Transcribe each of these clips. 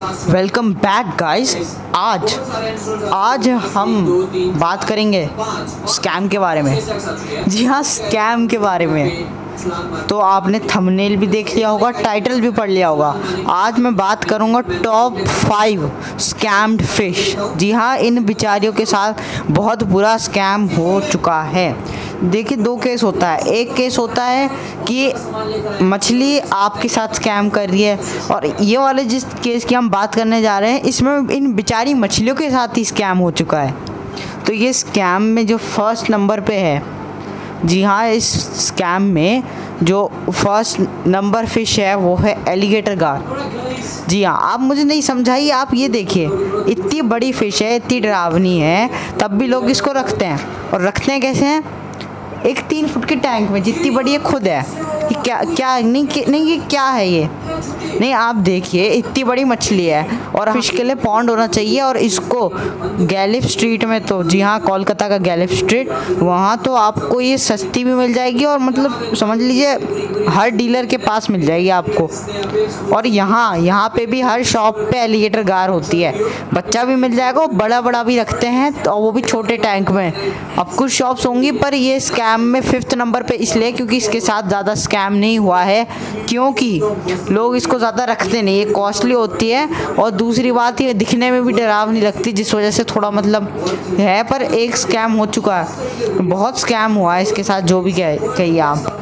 Welcome back guys. आज हम बात करेंगे स्कैम के बारे में। जी हाँ, स्कैम के बारे में। तो आपने थंबनेल भी देख लिया होगा, टाइटल भी पढ़ लिया होगा। आज मैं बात करूंगा टॉप 5 स्कैम्ड फिश। जी हाँ, इन बेचारियों के साथ बहुत बुरा स्कैम हो चुका है। देखिए, 2 केस होता है। एक केस होता है कि मछली आपके साथ स्कैम कर रही है, और ये वाले जिस केस की हम बात करने जा रहे हैं, इसमें इन बेचारी मछलियों के साथ ही स्कैम हो चुका है। तो ये स्कैम में जो फर्स्ट नंबर पे है, जी हाँ, इस स्कैम में जो फर्स्ट नंबर फिश है वो है एलिगेटर गार। जी हाँ, आप मुझे नहीं समझाइए, आप ये देखिए, इतनी बड़ी फिश है, इतनी डरावनी है, तब भी लोग इसको रखते हैं। और रखते हैं कैसे हैं? एक 3 फुट के टैंक में, जितनी बड़ी ये खुद है। क्या नहीं, ये क्या है ये? नहीं, आप देखिए, इतनी बड़ी मछली है और फिश के लिए पॉन्ड होना चाहिए। और इसको गैलिफ स्ट्रीट में, तो जी हाँ, कोलकाता का गैलिफ स्ट्रीट, वहाँ तो आपको ये सस्ती भी मिल जाएगी, और मतलब समझ लीजिए हर डीलर के पास मिल जाएगी आपको। और यहाँ पे भी हर शॉप पे एलिगेटर गार होती है। बच्चा भी मिल जाएगा, और बड़ा भी रखते हैं, तो वो भी छोटे टैंक में। अब कुछ शॉप्स होंगी, पर ये स्कैम में 5th नंबर पे इसलिए क्योंकि इसके साथ ज़्यादा स्कैम नहीं हुआ है, क्योंकि लोग इसको ज़्यादा रखते नहीं। ये कॉस्टली होती है, और दूसरी बात ये दिखने में भी डरावनी लगती, जिस वजह से थोड़ा मतलब है। पर एक स्कैम हो चुका है, बहुत स्कैम हुआ है इसके साथ, जो भी कहिए आप।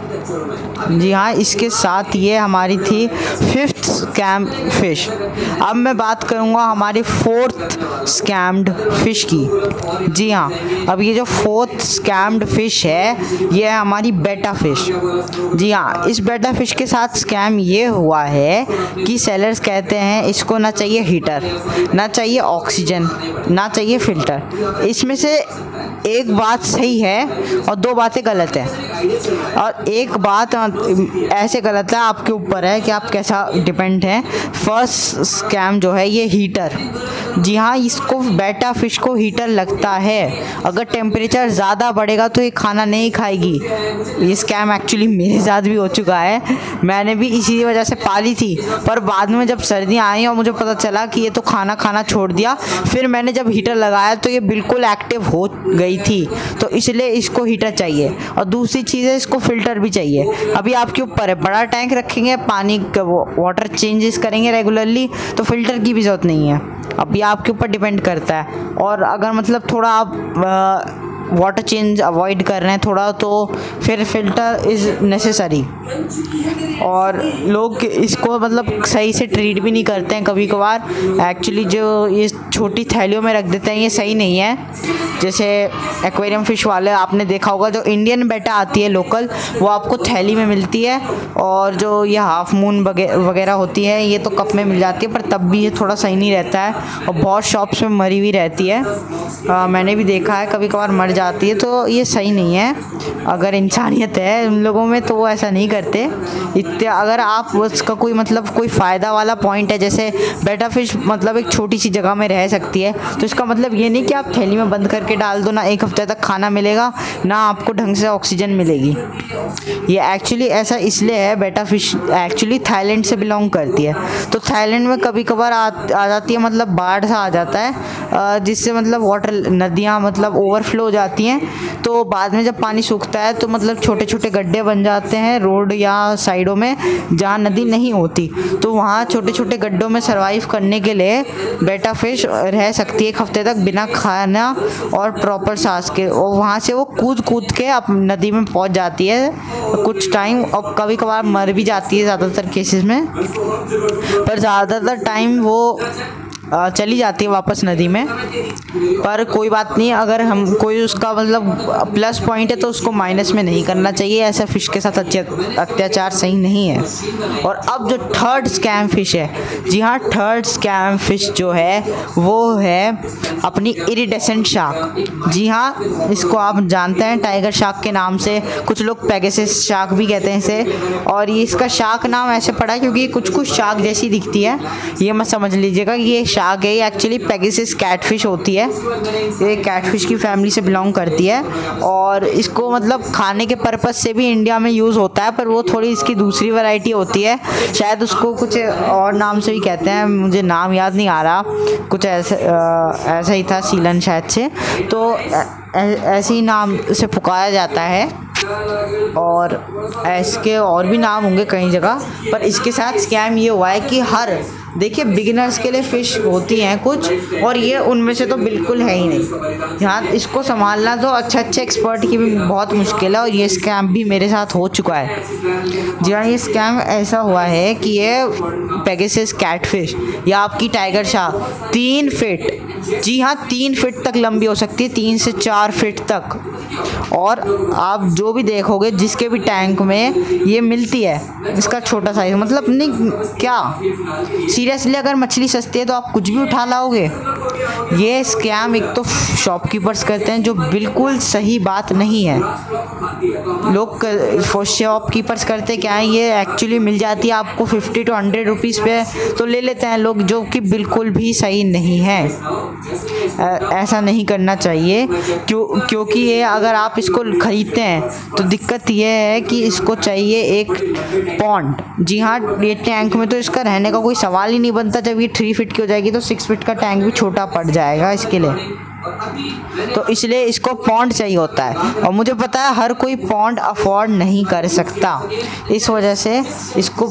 जी हाँ, इसके साथ ये हमारी थी 5th स्कैम फिश। अब मैं बात करूँगा हमारी 4th स्कैम्ड फिश की। जी हाँ, अब ये जो 4th स्कैम्ड फिश है, ये है हमारी बेटा फिश। जी हाँ, इस बेटा फिश के साथ स्कैम ये हुआ है कि सेलर्स कहते हैं इसको ना चाहिए हीटर, ना चाहिए ऑक्सीजन, ना चाहिए फ़िल्टर। इसमें से एक बात सही है और 2 बातें गलत हैं। और एक बात ऐसे गलत है, आपके ऊपर है कि आप कैसा डिपेंड है। फर्स्ट स्कैम जो है ये हीटर। जी हाँ, इसको बेटा फिश को हीटर लगता है। अगर टेम्परेचर ज़्यादा बढ़ेगा तो ये खाना नहीं खाएगी। ये स्कैम एक्चुअली मेरे साथ भी हो चुका है। मैंने भी इसी वजह से पाली थी, पर बाद में जब सर्दियाँ आई और मुझे पता चला कि ये तो खाना छोड़ दिया, फिर मैंने जब हीटर लगाया तो ये बिल्कुल एक्टिव हो गई थी। तो इसलिए इसको हीटर चाहिए। और दूसरी चीज़ है, इसको फ़िल्टर भी चाहिए। अभी आपके ऊपर है, बड़ा टैंक रखेंगे, पानी का वाटर चेंजेस करेंगे रेगुलरली, तो फ़िल्टर की भी ज़रूरत नहीं है। अभी आपके ऊपर डिपेंड करता है। और अगर मतलब थोड़ा आप वाटर चेंज अवॉइड कर रहे हैं थोड़ा, तो फिर फ़िल्टर इज़ नेसेसरी। और लोग इसको मतलब सही से ट्रीट भी नहीं करते हैं कभी कभार। एक्चुअली जो ये छोटी थैलियों में रख देते हैं, ये सही नहीं है। जैसे एक्वेरियम फ़िश वाले, आपने देखा होगा, जो इंडियन बेटा आती है लोकल, वो आपको थैली में मिलती है। और जो ये हाफ मून वगैरह होती है, ये तो कप में मिल जाती है, पर तब भी ये थोड़ा सही नहीं रहता है, और बहुत शॉप्स में मरी हुई रहती है। मैंने भी देखा है, कभी कभार मर जाती है, तो ये सही नहीं है। अगर इंसानियत है उन लोगों में तो वो ऐसा नहीं करते इतने। अगर आप उसका कोई मतलब कोई फ़ायदा वाला पॉइंट है, जैसे बेटा फिश मतलब एक छोटी सी जगह में रह सकती है, तो इसका मतलब ये नहीं कि आप थैली में बंद करके डाल दो, ना 1 हफ्ते तक खाना मिलेगा, ना आपको ढंग से ऑक्सीजन मिलेगी। ये एक्चुअली ऐसा इसलिए है, बेटा फिश एक्चुअली थाईलैंड से बिलोंग करती है। तो थाईलैंड में कभी कभार आ जाती है, मतलब बाढ़ सा आ जाता है, जिससे मतलब वाटर नदियाँ मतलब ओवरफ्लो हो जाती हैं। तो बाद में जब पानी सूखता है, तो मतलब छोटे छोटे गड्ढे बन जाते हैं रोड या साइडों में, जहाँ नदी नहीं होती। तो वहाँ छोटे छोटे गड्ढों में सर्वाइव करने के लिए बेटा फिश रह सकती है 1 हफ्ते तक बिना खाना और प्रॉपर सांस के। और वहाँ से वो कूद के अब नदी में पहुँच जाती है कुछ टाइम, और कभी कभार मर भी जाती है ज़्यादातर केसेस में, पर ज़्यादातर टाइम वो चली जाती है वापस नदी में। पर कोई बात नहीं, अगर हम कोई उसका मतलब प्लस पॉइंट है तो उसको माइनस में नहीं करना चाहिए। ऐसा फ़िश के साथ अत्याचार सही नहीं है। और अब जो 3rd स्कैम फ़िश है, जी हाँ, 3rd स्कैम फ़िश जो है वो है अपनी इरिडेसेंट शार्क। जी हाँ, इसको आप जानते हैं टाइगर शार्क के नाम से, कुछ लोग पेगासस शार्क भी कहते हैं इसे। और ये इसका शार्क नाम ऐसे पड़ा क्योंकि कुछ शार्क जैसी दिखती है। ये मत समझ लीजिएगा कि ये शार्क है, ये एक्चुअली पेगासस कैटफिश होती है। ये कैटफिश की फैमिली से बिलोंग करती है और इसको मतलब खाने के पर्पज़ से भी इंडिया में यूज़ होता है, पर वो थोड़ी इसकी दूसरी वैरायटी होती है, शायद उसको कुछ और नाम से भी कहते हैं, मुझे नाम याद नहीं आ रहा, कुछ ऐसा ही था, सीलन शायद से, तो ऐसे ही नाम से पुकारा जाता है। और इसके और भी नाम होंगे कई जगह, पर इसके साथ स्कैम ये हुआ है कि देखिए बिगिनर्स के लिए फ़िश होती हैं कुछ, और ये उनमें से तो बिल्कुल है ही नहीं। यहाँ इसको संभालना तो अच्छे एक्सपर्ट की भी बहुत मुश्किल है, और ये स्कैम भी मेरे साथ हो चुका है। जी हाँ, ये स्कैम ऐसा हुआ है कि ये पेगासस कैटफिश या आपकी टाइगर शार्क 3 फीट, जी हाँ 3 फीट तक लंबी हो सकती है, 3 से 4 फीट तक। और आप जो भी देखोगे जिसके भी टैंक में ये मिलती है, इसका छोटा साइज, मतलब नहीं क्या सीरियसली, अगर मछली सस्ती है तो आप कुछ भी उठा लाओगे। ये स्कैम एक तो शॉपकीपर्स करते हैं, जो बिल्कुल सही बात नहीं है। लोग शॉपकीपर्स करते क्या है, ये एक्चुअली मिल जाती है आपको 50 to 100 रुपीज़ पे, तो ले लेते हैं लोग, जो कि बिल्कुल भी सही नहीं है। ऐसा नहीं करना चाहिए, क्योंकि ये अगर आप इसको खरीदते हैं तो दिक्कत ये है कि इसको चाहिए एक पॉन्ड। जी हाँ, ये टैंक में तो इसका रहने का कोई सवाल ही नहीं बनता। जब ये 3 फीट की हो जाएगी तो 6 फीट का टैंक भी छोटा पड़ जाएगा इसके लिए, तो इसलिए इसको पॉन्ड चाहिए होता है। और मुझे पता है हर कोई पॉन्ड अफोर्ड नहीं कर सकता, इस वजह से इसको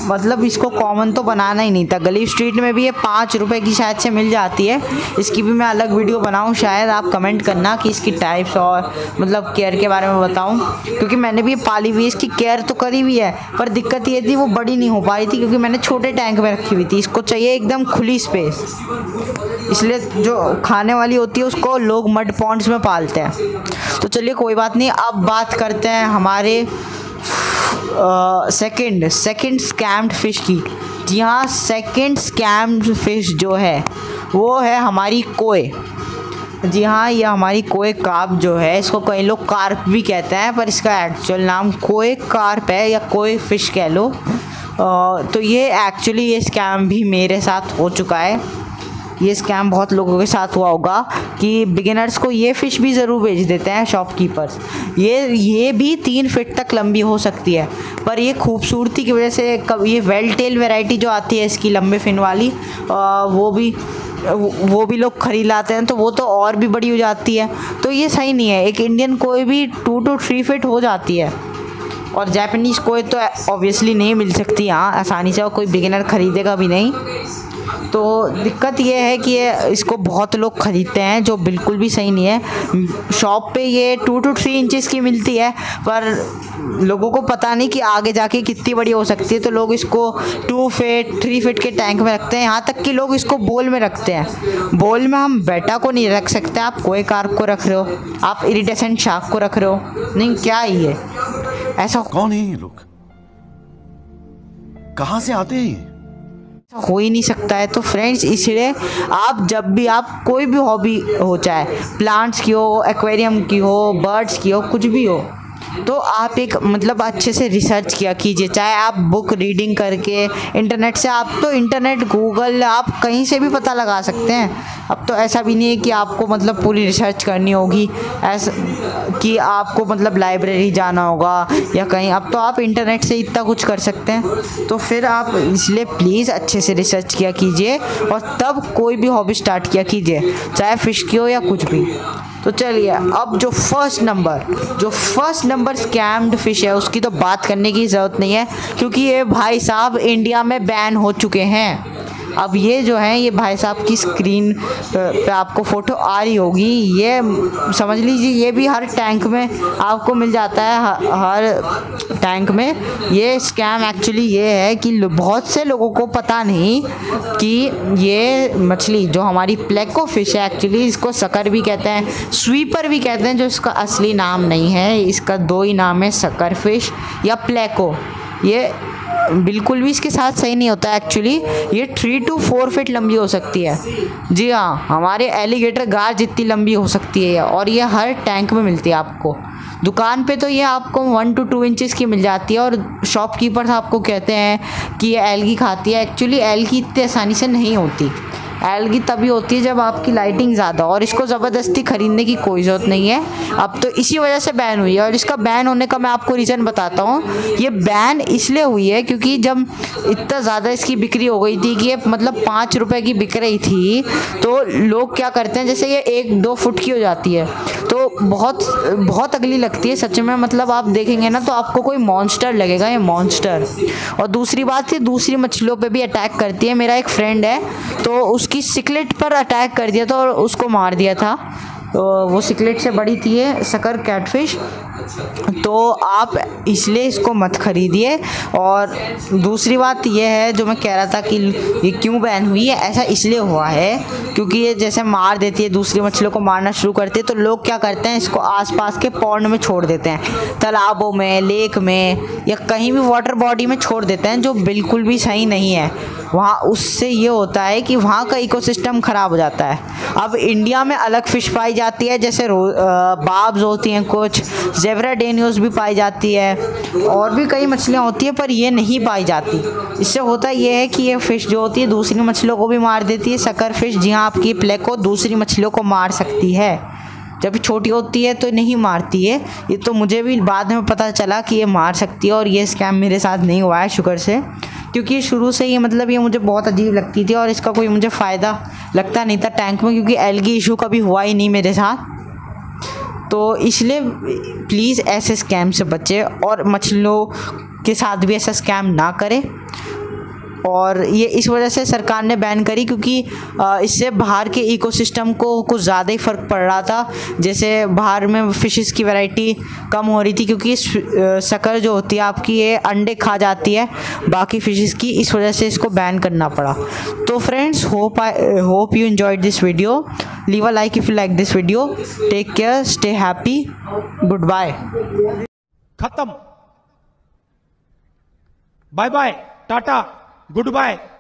मतलब इसको कॉमन तो बनाना ही नहीं था। गली स्ट्रीट में भी ये 5 रुपए की शायद से मिल जाती है, इसकी भी मैं अलग वीडियो बनाऊं, शायद आप कमेंट करना कि इसकी टाइप्स और मतलब केयर के बारे में बताऊं, क्योंकि मैंने भी पाली हुई, इसकी केयर तो करी हुई है, पर दिक्कत ये थी वो बड़ी नहीं हो पा रही थी, क्योंकि मैंने छोटे टैंक में रखी हुई थी। इसको चाहिए एकदम खुली स्पेस, इसलिए जो खाने वाली होती है उसको लोग मड पॉन्ड्स में पालते हैं। तो चलिए कोई बात नहीं, अब बात करते हैं हमारे सेकंड स्कैम्ड फिश की। जी हाँ, सेकंड स्कैम्ड फिश जो है वो है हमारी कोय। जी हाँ, ये हमारी कोय कार्प जो है, इसको कई लोग कार्प भी कहते हैं, पर इसका एक्चुअल नाम कोय कार्प है या कोय फिश कह लो। तो ये एक्चुअली ये स्कैम भी मेरे साथ हो चुका है। ये स्कैम बहुत लोगों के साथ हुआ होगा कि बिगिनर्स को ये फ़िश भी ज़रूर बेच देते हैं शॉपकीपर्स। ये भी 3 फीट तक लंबी हो सकती है, पर ये खूबसूरती की वजह से ये वेल टेल वैरायटी जो आती है इसकी लंबे फिन वाली, वो भी लोग खरीद लाते हैं, तो वो तो और भी बड़ी हो जाती है। तो ये सही नहीं है। एक इंडियन कोई भी 2 to 3 फीट हो जाती है, और जापानीज़ कोई तो ऑब्वियसली नहीं मिल सकती यहाँ आसानी से, और कोई बिगिनर ख़रीदेगा भी नहीं। तो दिक्कत ये है कि इसको बहुत लोग ख़रीदते हैं, जो बिल्कुल भी सही नहीं है। शॉप पे ये 2 to 3 इंचेस की मिलती है, पर लोगों को पता नहीं कि आगे जाके कितनी बड़ी हो सकती है, तो लोग इसको 2 फीट 3 फीट के टैंक में रखते हैं। यहाँ तक कि लोग इसको बोल में रखते हैं। बोल में हम बेटा को नहीं रख सकते, आप कोई कार्प को रख रहे हो, आप इरिडेसेंट शार्क को रख रहे हो, नहीं क्या ये ऐसा कौन है ये लोग, कहाँ से आते हैं, हो ही नहीं सकता है। तो फ्रेंड्स, इसलिए आप जब भी आप कोई भी हॉबी हो, चाहे प्लांट्स की हो, एक्वेरियम की हो, बर्ड्स की हो, कुछ भी हो, तो आप एक मतलब अच्छे से रिसर्च किया कीजिए। चाहे आप बुक रीडिंग करके, इंटरनेट से, आप तो इंटरनेट गूगल आप कहीं से भी पता लगा सकते हैं। अब तो ऐसा भी नहीं है कि आपको मतलब पूरी रिसर्च करनी होगी, ऐसा कि आपको मतलब लाइब्रेरी जाना होगा या कहीं। अब तो आप इंटरनेट से इतना कुछ कर सकते हैं। तो फिर आप इसलिए प्लीज़ अच्छे से रिसर्च किया कीजिए, और तब कोई भी हॉबी स्टार्ट किया कीजिए, चाहे फ़िश की हो या कुछ भी। तो चलिए, अब जो फर्स्ट नंबर स्कैम्ड फ़िश है उसकी तो बात करने की ज़रूरत नहीं है, क्योंकि ये भाई साहब इंडिया में बैन हो चुके हैं। अब ये जो है, ये भाई साहब की स्क्रीन पे आपको फ़ोटो आ रही होगी, ये समझ लीजिए ये भी हर टैंक में आपको मिल जाता है। हर टैंक में ये स्कैम एक्चुअली ये है कि बहुत से लोगों को पता नहीं कि ये मछली जो हमारी प्लेको फ़िश है, एक्चुअली इसको सकर भी कहते हैं, स्वीपर भी कहते हैं, जो इसका असली नाम नहीं है। इसका 2 ही नाम है, सकर फिश या प्लेको। ये बिल्कुल भी इसके साथ सही नहीं होता एक्चुअली। ये 3 to 4 फीट लंबी हो सकती है। जी हाँ, हमारे एलिगेटर गार जितनी लंबी हो सकती है, और ये हर टैंक में मिलती है आपको। दुकान पे तो ये आपको 1 to 2 इंचेस की मिल जाती है, और शॉपकीपर्स आपको कहते हैं कि ये एल्गी खाती है। एक्चुअली एल्गी इतनी आसानी से नहीं होती। एलगी तभी होती है जब आपकी लाइटिंग ज़्यादा, और इसको ज़बरदस्ती ख़रीदने की कोई ज़रूरत नहीं है। अब तो इसी वजह से बैन हुई है, और इसका बैन होने का मैं आपको रीज़न बताता हूँ। ये बैन इसलिए हुई है क्योंकि जब इतना ज़्यादा इसकी बिक्री हो गई थी कि ये मतलब 5 रुपये की बिक रही थी, तो लोग क्या करते हैं, जैसे ये 1-2 फुट की हो जाती है तो बहुत बहुत अगली लगती है सच में। मतलब आप देखेंगे ना तो आपको कोई मॉन्स्टर लगेगा, ये मॉन्स्टर। और दूसरी बात, ये दूसरी मछलियों पे भी अटैक करती है। मेरा एक फ्रेंड है तो उसकी सिकलेट पर अटैक कर दिया था और उसको मार दिया था। तो वो सिकलेट से बड़ी थी ये सकर कैटफिश। तो आप इसलिए इसको मत खरीदिए। और दूसरी बात ये है जो मैं कह रहा था कि ये क्यों बैन हुई है, ऐसा इसलिए हुआ है क्योंकि ये जैसे मार देती है, दूसरी मछलियों को मारना शुरू करती है, तो लोग क्या करते हैं, इसको आसपास के पॉन्ड में छोड़ देते हैं, तालाबों में, लेक में, या कहीं भी वाटर बॉडी में छोड़ देते हैं, जो बिल्कुल भी सही नहीं है। वहाँ उससे ये होता है कि वहाँ का इकोसिस्टम ख़राब हो जाता है। अब इंडिया में अलग फ़िश पाई जाती है, जैसे बाब्स होती हैं, कुछ जेब्रा डेनियोस भी पाई जाती है, और भी कई मछलियाँ होती हैं, पर ये नहीं पाई जाती। इससे होता ये है कि ये फ़िश जो होती है दूसरी मछलियों को भी मार देती है। सकर फिश, जी हाँ, आपकी प्लेको दूसरी मछलियों को मार सकती है। जब छोटी होती है तो नहीं मारती है। ये तो मुझे भी बाद में पता चला कि ये मार सकती है, और ये स्कैम मेरे साथ नहीं हुआ है शुक्र से, क्योंकि शुरू से ही मतलब ये मुझे बहुत अजीब लगती थी और इसका कोई मुझे फ़ायदा लगता नहीं था टैंक में, क्योंकि एलगी इशू कभी हुआ ही नहीं मेरे साथ। तो इसलिए प्लीज़ ऐसे स्कैम से बचें और मछलियों के साथ भी ऐसा स्कैम ना करें। और ये इस वजह से सरकार ने बैन करी क्योंकि इससे बाहर के इकोसिस्टम को कुछ ज़्यादा ही फ़र्क पड़ रहा था। जैसे बाहर में फ़िशेस की वैरायटी कम हो रही थी, क्योंकि शक्कर जो होती है आपकी ये अंडे खा जाती है बाकी फ़िशेस की, इस वजह से इसको बैन करना पड़ा। तो friends, hope you enjoyed this video. Leave a like if you like this video. Take care, stay happy, good bye. खत्म, bye bye, tata, good bye.